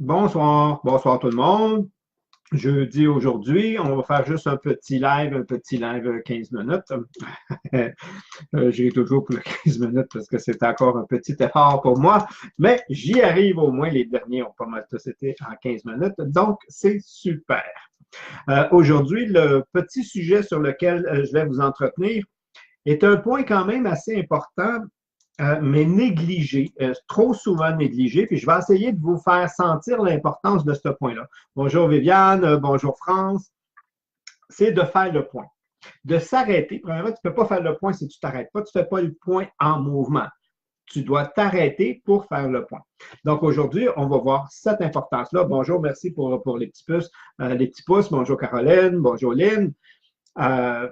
Bonsoir, bonsoir tout le monde. Jeudi aujourd'hui, on va faire juste un petit live 15 minutes. J'ai toujours pour le 15 minutes parce que c'est encore un petit effort pour moi, mais j'y arrive au moins. Les derniers ont pas mal tous été en 15 minutes, donc c'est super. Aujourd'hui, le petit sujet sur lequel je vais vous entretenir est un point quand même assez important, mais négligé, trop souvent négligé. Puis je vais essayer de vous faire sentir l'importance de ce point-là. Bonjour Viviane, bonjour France. C'est de faire le point, de s'arrêter. Premièrement, tu ne peux pas faire le point si tu ne t'arrêtes pas. Tu ne fais pas le point en mouvement. Tu dois t'arrêter pour faire le point. Donc aujourd'hui, on va voir cette importance-là. Bonjour, merci pour les petits pouces, Bonjour Caroline, bonjour Lynn. Euh,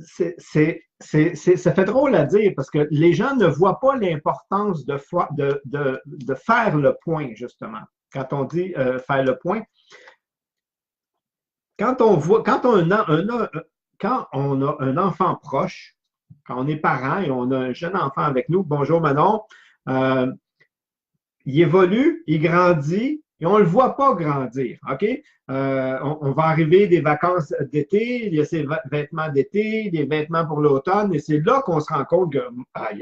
ça fait drôle à dire parce que les gens ne voient pas l'importance de faire le point, justement. Quand on dit faire le point, quand on voit, quand on a un enfant proche, quand on est parent et on a un jeune enfant avec nous, bonjour Manon, euh, il évolue, il grandit, et on ne le voit pas grandir, OK? On va arriver des vacances d'été, il y a ses vêtements d'été, des vêtements pour l'automne, et c'est là qu'on se rend compte qu'il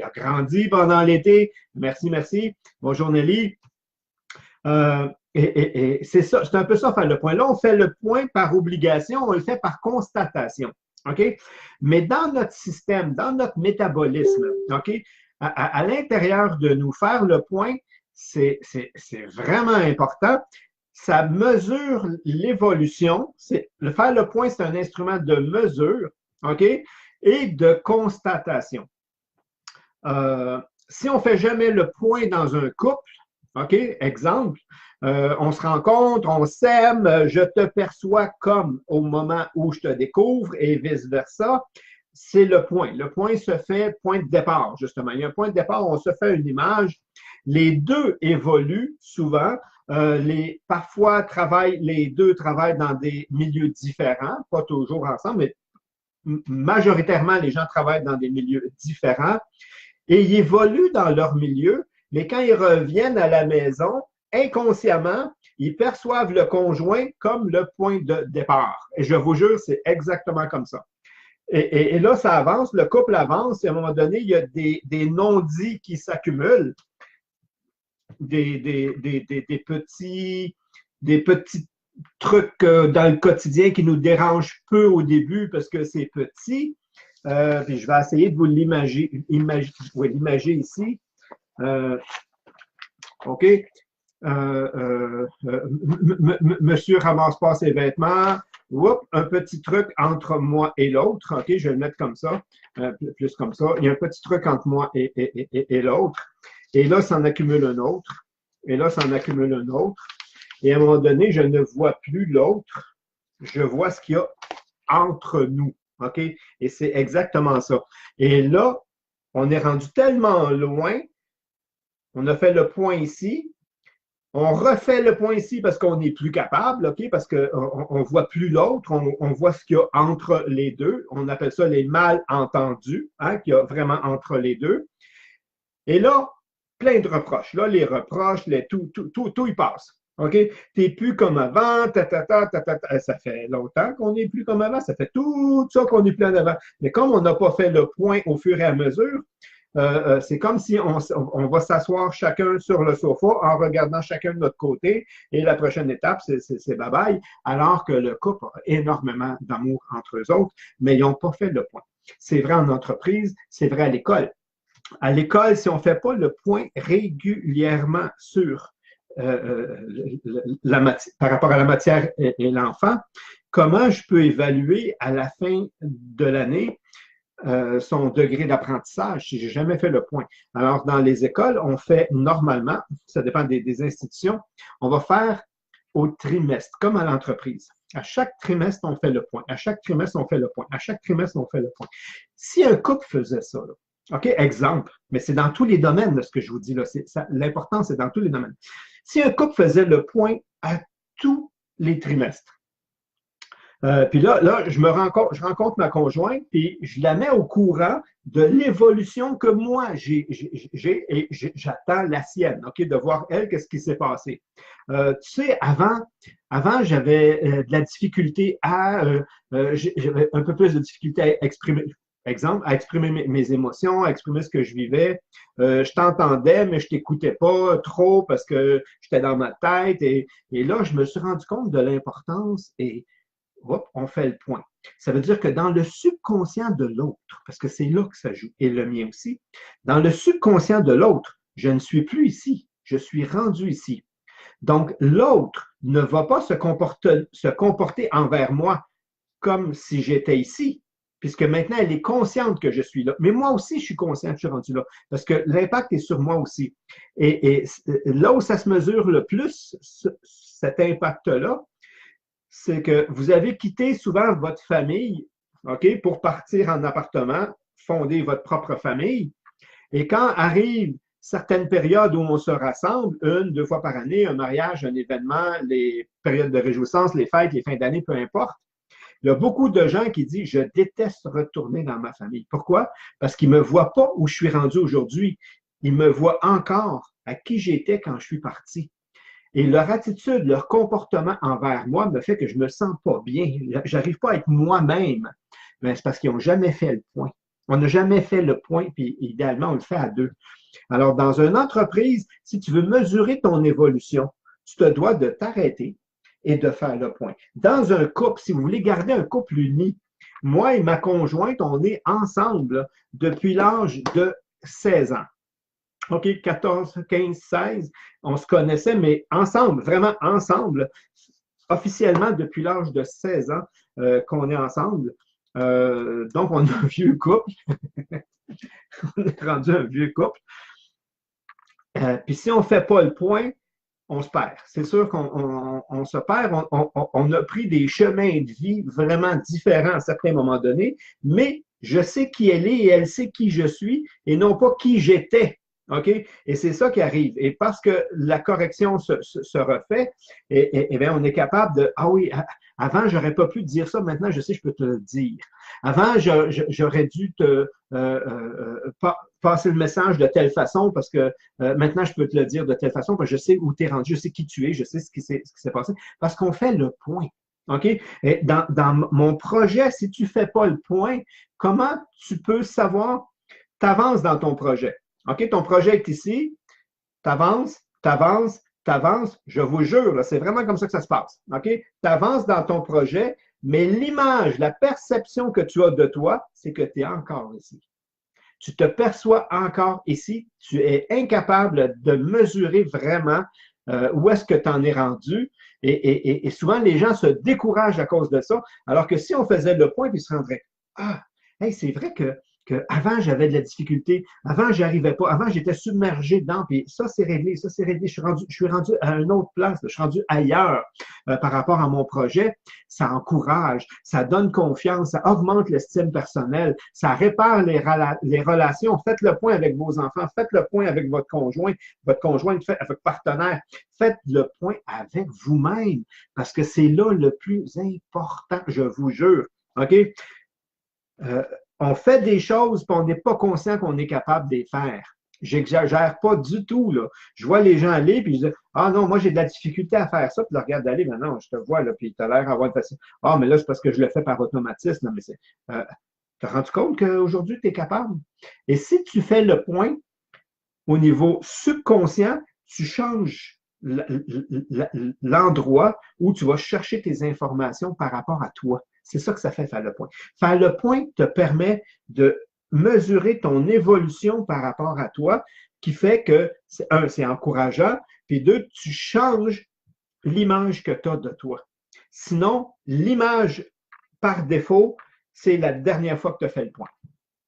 a grandi pendant l'été. Merci, merci. Bonjour Nelly. Et c'est ça, c'est un peu ça, faire le point. Là, on fait le point par obligation, on le fait par constatation. OK? Mais dans notre système, dans notre métabolisme, OK? À l'intérieur de nous, faire le point, c'est vraiment important. Ça mesure l'évolution. Faire le point, c'est un instrument de mesure, OK? Et de constatation. Si on ne fait jamais le point dans un couple, OK, exemple, on se rencontre, on s'aime, je te perçois comme au moment où je te découvre et vice-versa, c'est le point. Le point se fait point de départ, justement. Il y a un point de départ, on se fait une image. Les deux évoluent souvent. Parfois, les deux travaillent dans des milieux différents, pas toujours ensemble, mais majoritairement, les gens travaillent dans des milieux différents et ils évoluent dans leur milieu, mais quand ils reviennent à la maison, inconsciemment, ils perçoivent le conjoint comme le point de départ. Et je vous jure, c'est exactement comme ça. Et là, ça avance, le couple avance, et à un moment donné, il y a des non-dits qui s'accumulent, des petits trucs dans le quotidien qui nous dérangent peu au début parce que c'est petit. Puis je vais essayer de vous l'imager ici. OK. Monsieur ramasse pas ses vêtements. Oups, un petit truc entre moi et l'autre. OK, je vais le mettre comme ça, plus comme ça. Il y a un petit truc entre moi et l'autre. Et là, ça en accumule un autre. Et là, ça en accumule un autre. Et à un moment donné, je ne vois plus l'autre. Je vois ce qu'il y a entre nous. OK? Et c'est exactement ça. Et là, on est rendu tellement loin, on a fait le point ici, on refait le point ici parce qu'on n'est plus capable, OK? Parce qu'on ne voit plus l'autre, on voit ce qu'il y a entre les deux. On appelle ça les malentendus, hein, qu'il y a vraiment entre les deux. Et là, plein de reproches. Là, les reproches, tout y passe. OK? T'es plus comme avant, ça fait longtemps qu'on n'est plus comme avant, ça fait tout ça qu'on n'est plus en avant. Mais comme on n'a pas fait le point au fur et à mesure, c'est comme si on va s'asseoir chacun sur le sofa en regardant chacun de notre côté et la prochaine étape, c'est bye-bye, alors que le couple a énormément d'amour entre eux autres, mais ils n'ont pas fait le point. C'est vrai en entreprise, c'est vrai à l'école. À l'école, si on ne fait pas le point régulièrement sur par rapport à la matière et l'enfant, comment je peux évaluer à la fin de l'année son degré d'apprentissage si je n'ai jamais fait le point. Alors, dans les écoles, on fait normalement, ça dépend des institutions, on va faire au trimestre, comme à l'entreprise. À chaque trimestre, on fait le point. À chaque trimestre, on fait le point. À chaque trimestre, on fait le point. Si un couple faisait ça, là, OK, exemple, mais c'est dans tous les domaines, là, ce que je vous dis là. L'important, c'est dans tous les domaines. Si un couple faisait le point à tous les trimestres, Puis là, je rencontre ma conjointe, puis je la mets au courant de l'évolution que moi et j'attends la sienne, OK, de voir elle, qu'est-ce qui s'est passé. Tu sais, avant j'avais de la difficulté j'avais un peu plus de difficulté à exprimer, exemple, à exprimer mes émotions, à exprimer ce que je vivais. Je t'entendais, mais je t'écoutais pas trop parce que j'étais dans ma tête. Et là, je me suis rendu compte de l'importance et hop, on fait le point. Ça veut dire que dans le subconscient de l'autre, parce que c'est là que ça joue, et le mien aussi, dans le subconscient de l'autre, je ne suis plus ici, je suis rendu ici. Donc, l'autre ne va pas se comporter envers moi comme si j'étais ici, puisque maintenant, elle est consciente que je suis là. Mais moi aussi, je suis conscient que je suis rendu là, parce que l'impact est sur moi aussi. Et là où ça se mesure le plus, cet impact-là, c'est que vous avez quitté souvent votre famille, OK, pour partir en appartement, fonder votre propre famille. Et quand arrivent certaines périodes où on se rassemble, une, deux fois par année, un mariage, un événement, les périodes de réjouissance, les fêtes, les fins d'année, peu importe, il y a beaucoup de gens qui disent, je déteste retourner dans ma famille. Pourquoi? Parce qu'ils ne me voient pas où je suis rendu aujourd'hui. Ils me voient encore à qui j'étais quand je suis parti. Et leur attitude, leur comportement envers moi me fait que je ne me sens pas bien. J'arrive pas à être moi-même. Mais c'est parce qu'ils n'ont jamais fait le point. On n'a jamais fait le point, puis idéalement, on le fait à deux. Alors, dans une entreprise, si tu veux mesurer ton évolution, tu te dois de t'arrêter et de faire le point. Dans un couple, si vous voulez garder un couple uni, moi et ma conjointe, on est ensemble depuis l'âge de 16 ans. OK, 14, 15, 16, on se connaissait, mais ensemble, vraiment ensemble, officiellement depuis l'âge de 16 ans qu'on est ensemble. Donc, on est un vieux couple. On est rendu un vieux couple. Puis si on ne fait pas le point, on se perd. C'est sûr qu'on se perd. On a pris des chemins de vie vraiment différents à certains moments donnés, mais je sais qui elle est et elle sait qui je suis et non pas qui j'étais. OK? Et c'est ça qui arrive. Et parce que la correction se refait, et bien, on est capable de, ah oui, avant, j'aurais pas pu te dire ça, maintenant, je sais, je peux te le dire. Avant, j'aurais dû te passer le message de telle façon parce que maintenant, je peux te le dire de telle façon parce que je sais où tu es rendu, je sais qui tu es, je sais ce qui s'est passé. Parce qu'on fait le point. OK? Et dans mon projet, si tu ne fais pas le point, comment tu peux savoir, tu avances dans ton projet. OK? Ton projet est ici, tu avances, tu avances, tu avances. Je vous jure, c'est vraiment comme ça que ça se passe. OK? Tu avances dans ton projet, mais l'image, la perception que tu as de toi, c'est que tu es encore ici. Tu te perçois encore ici, tu es incapable de mesurer vraiment où est-ce que tu en es rendu. Et souvent, les gens se découragent à cause de ça, alors que si on faisait le point, puis ils se rendraient, ah, hey, c'est vrai que avant j'avais de la difficulté, avant, j'y arrivais pas, avant, j'étais submergé dedans, puis ça, c'est réglé, je suis rendu à une autre place, je suis rendu ailleurs par rapport à mon projet. Ça encourage, ça donne confiance, ça augmente l'estime personnelle, ça répare les relations. Faites le point avec vos enfants, faites le point avec votre conjointe, avec votre partenaire. Faites le point avec vous-même, parce que c'est là le plus important, je vous jure. OK? On fait des choses, puis on n'est pas conscient qu'on est capable de les faire. J'exagère pas du tout, là. Je vois les gens aller, puis je dis, ah non, moi j'ai de la difficulté à faire ça, puis je regarde aller, mais non, je te vois, là, puis tu as l'air d'avoir une facilité. Ah, mais là, c'est parce que je le fais par automatisme. Non, mais c'est. Tu as rendu compte qu'aujourd'hui, tu es capable? Et si tu fais le point au niveau subconscient, tu changes l'endroit où tu vas chercher tes informations par rapport à toi. C'est ça que ça fait faire le point. Faire le point te permet de mesurer ton évolution par rapport à toi, qui fait que, un, c'est encourageant, puis deux, tu changes l'image que tu as de toi. Sinon, l'image par défaut, c'est la dernière fois que tu as fait le point.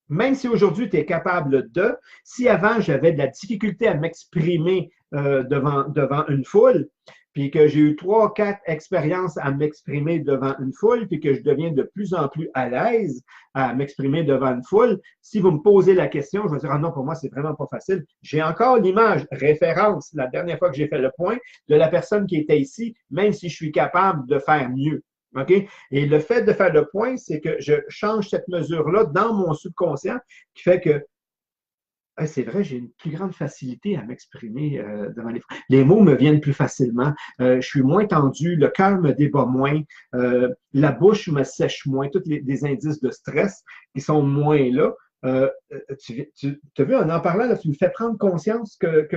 Même si aujourd'hui tu es capable de, si avant j'avais de la difficulté à m'exprimer devant une foule, puis que j'ai eu 3, 4 expériences à m'exprimer devant une foule, puis que je deviens de plus en plus à l'aise à m'exprimer devant une foule, si vous me posez la question, je vais dire, ah non, pour moi, c'est vraiment pas facile. J'ai encore l'image, référence, la dernière fois que j'ai fait le point, de la personne qui était ici, même si je suis capable de faire mieux. OK? Et le fait de faire le point, c'est que je change cette mesure-là dans mon subconscient qui fait que ah, c'est vrai, j'ai une plus grande facilité à m'exprimer devant les gens. Les mots me viennent plus facilement. Je suis moins tendu, le cœur me débat moins, la bouche me sèche moins, tous les indices de stress qui sont moins là. Tu as vu, en parlant, là, tu me fais prendre conscience que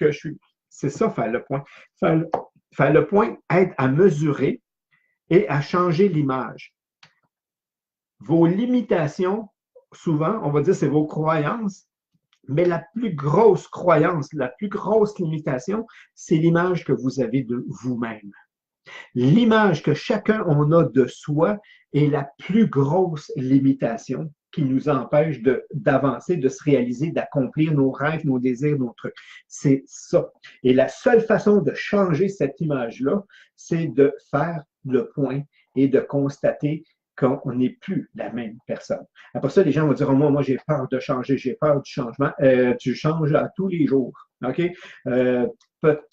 je suis. C'est ça, faire le point. Faire, faire le point aide à mesurer et à changer l'image. Vos limitations, souvent, on va dire, c'est vos croyances. Mais la plus grosse croyance, la plus grosse limitation, c'est l'image que vous avez de vous-même. L'image que chacun on a de soi est la plus grosse limitation qui nous empêche d'avancer, de se réaliser, d'accomplir nos rêves, nos désirs, nos trucs. C'est ça. Et la seule façon de changer cette image-là, c'est de faire le point et de constater qu'on n'est plus la même personne. Après ça, les gens vont dire, oh, moi, j'ai peur de changer, j'ai peur du changement. Tu changes à tous les jours. OK?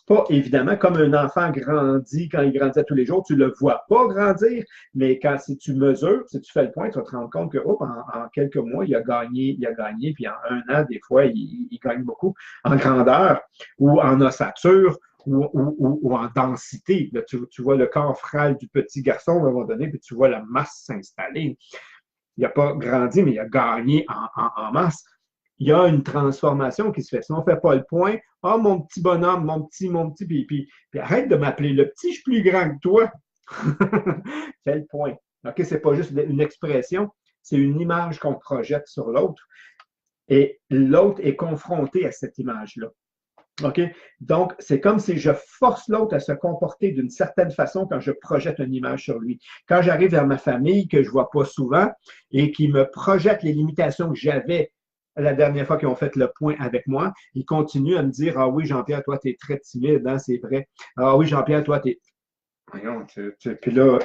Pas évidemment, comme un enfant grandit quand il grandit à tous les jours, tu ne le vois pas grandir, mais quand si tu mesures, si tu fais le point, tu vas te rendre compte que en quelques mois, il a gagné, puis en un an, des fois, il gagne beaucoup en grandeur ou en ossature ou en densité. Là, tu vois le corps frêle du petit garçon à un moment donné, puis tu vois la masse s'installer. Il n'a pas grandi, mais il a gagné en masse. Il y a une transformation qui se fait. Si on ne fait pas le point, ah, mon petit bonhomme, mon petit, puis arrête de m'appeler le petit, je suis plus grand que toi. Fais le point. OK, c'est pas juste une expression, c'est une image qu'on projette sur l'autre. Et l'autre est confronté à cette image-là. OK? Donc, c'est comme si je force l'autre à se comporter d'une certaine façon quand je projette une image sur lui. Quand j'arrive vers ma famille, que je ne vois pas souvent, et qui me projette les limitations que j'avais la dernière fois qu'ils ont fait le point avec moi, ils continuent à me dire, ah oui, Jean-Pierre, toi, tu es très timide, hein, c'est vrai. Ah oui, Jean-Pierre, toi, tu es... Voyons, puis là,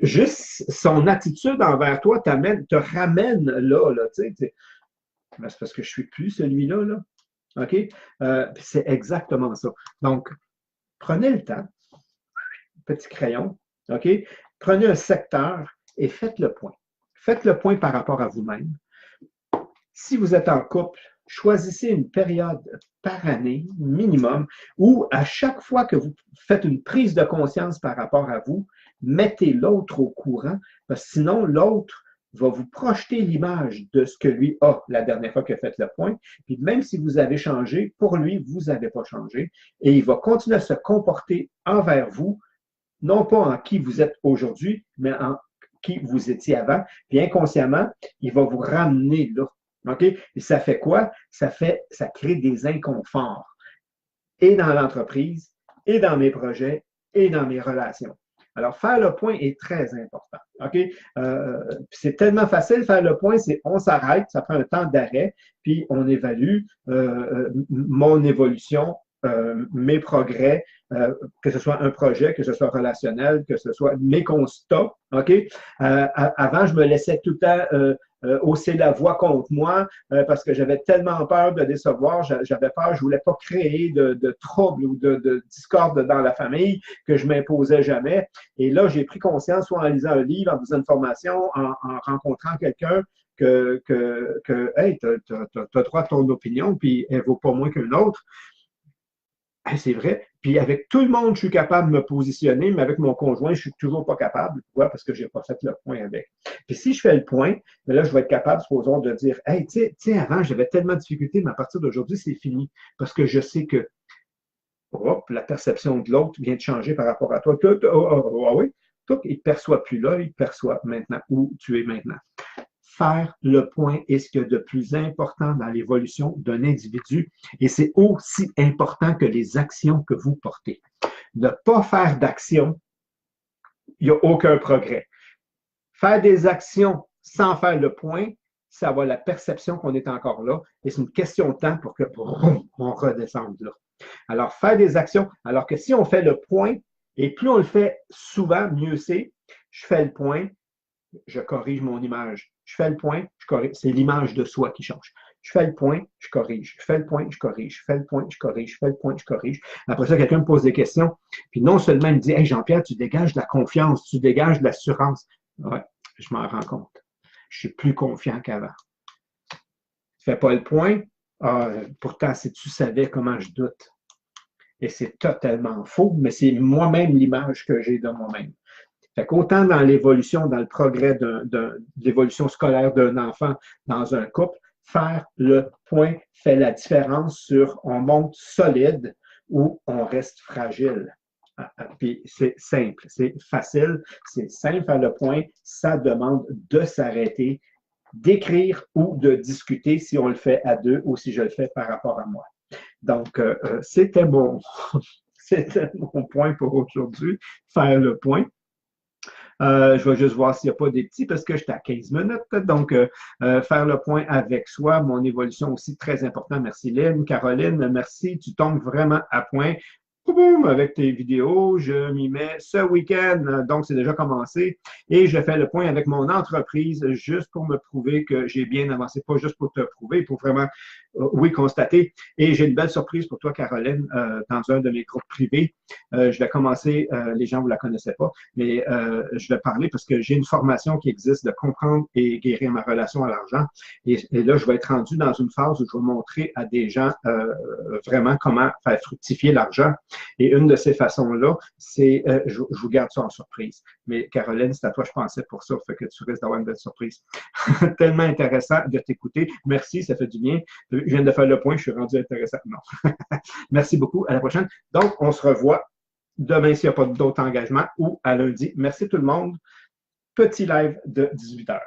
juste son attitude envers toi te ramène là, tu sais. Ben, c'est parce que je suis plus celui-là, là. OK? C'est exactement ça. Donc, prenez le temps, petit crayon, OK? Prenez un secteur et faites le point. Faites le point par rapport à vous-même. Si vous êtes en couple, choisissez une période par année minimum où à chaque fois que vous faites une prise de conscience par rapport à vous, mettez l'autre au courant, parce que sinon l'autre va vous projeter l'image de ce que lui a la dernière fois qu'il a fait le point. Puis même si vous avez changé, pour lui, vous n'avez pas changé. Et il va continuer à se comporter envers vous, non pas en qui vous êtes aujourd'hui, mais en qui vous étiez avant. Puis inconsciemment, il va vous ramener là. OK? Et ça fait quoi? Ça crée des inconforts. Et dans l'entreprise, et dans mes projets, et dans mes relations. Alors, faire le point est très important. OK? C'est tellement facile, faire le point, c'est on s'arrête, ça prend un temps d'arrêt, puis on évalue mon évolution, mes progrès, que ce soit un projet, que ce soit relationnel, que ce soit mes constats. OK? Avant, je me laissais tout le temps hausser la voix contre moi parce que j'avais tellement peur de décevoir, j'avais peur, je voulais pas créer de troubles ou de discorde dans la famille que je m'imposais jamais. Et là, j'ai pris conscience, soit en lisant un livre, en faisant une formation, en rencontrant quelqu'un, hey, tu as droit à ton opinion, puis elle vaut pas moins qu'une autre. Hey, c'est vrai. Puis avec tout le monde, je suis capable de me positionner, mais avec mon conjoint, je suis toujours pas capable. Pourquoi? Parce que j'ai pas fait le point avec. Puis si je fais le point, là, je vais être capable, supposons, de dire, hey, tu sais, avant, j'avais tellement de difficultés, mais à partir d'aujourd'hui, c'est fini. Parce que je sais que hop, la perception de l'autre vient de changer par rapport à toi. Oui, toi, il ne te perçoit plus là, il te perçoit maintenant où tu es maintenant. Faire le point est ce qu'il y a de plus important dans l'évolution d'un individu et c'est aussi important que les actions que vous portez. Ne pas faire d'action, il n'y a aucun progrès. Faire des actions sans faire le point, ça va la perception qu'on est encore là et c'est une question de temps pour que on redescende là. Alors, faire des actions, alors que si on fait le point, et plus on le fait souvent, mieux c'est, je fais le point, je corrige mon image. Je fais le point, je corrige. C'est l'image de soi qui change. Je fais le point, je corrige. Je fais le point, je corrige. Je fais le point, je corrige. Je fais le point, je corrige. Après ça, quelqu'un me pose des questions. Puis non seulement il me dit, hey Jean-Pierre, tu dégages de la confiance, tu dégages de l'assurance. Ouais, je m'en rends compte. Je suis plus confiant qu'avant. Tu fais pas le point. Ah, pourtant, si tu savais comment je doute. Et c'est totalement faux, mais c'est moi-même l'image que j'ai de moi-même. Fait qu'autant dans l'évolution, dans le progrès de l'évolution scolaire d'un enfant dans un couple, faire le point fait la différence sur on monte solide ou on reste fragile. Puis c'est simple, c'est facile, c'est simple faire le point, ça demande de s'arrêter, d'écrire ou de discuter si on le fait à deux ou si je le fais par rapport à moi. Donc, c'était mon point pour aujourd'hui, faire le point. Je vais juste voir s'il n'y a pas des petits parce que j'étais à 15 minutes. Donc, faire le point avec soi, mon évolution aussi très important. Merci Lynn. Caroline, merci. Tu tombes vraiment à point. Boum, avec tes vidéos, je m'y mets ce week-end, donc c'est déjà commencé, et je fais le point avec mon entreprise juste pour me prouver que j'ai bien avancé, pas juste pour te prouver, pour vraiment, oui, constater. Et j'ai une belle surprise pour toi, Caroline, dans un de mes groupes privés. Je vais commencer, les gens, vous la connaissaient pas, mais je vais parler parce que j'ai une formation qui existe de comprendre et guérir ma relation à l'argent. Et là, je vais être rendu dans une phase où je vais montrer à des gens vraiment comment faire fructifier l'argent. Et une de ces façons-là, c'est, je vous garde ça en surprise. Mais Caroline, c'est à toi, je pensais pour ça, fait que tu risques d'avoir une belle surprise. Tellement intéressant de t'écouter. Merci, ça fait du bien. Je viens de faire le point, je suis rendu intéressant. Non. Merci beaucoup. À la prochaine. Donc, on se revoit demain s'il n'y a pas d'autres engagements ou à lundi. Merci tout le monde. Petit live de 18h.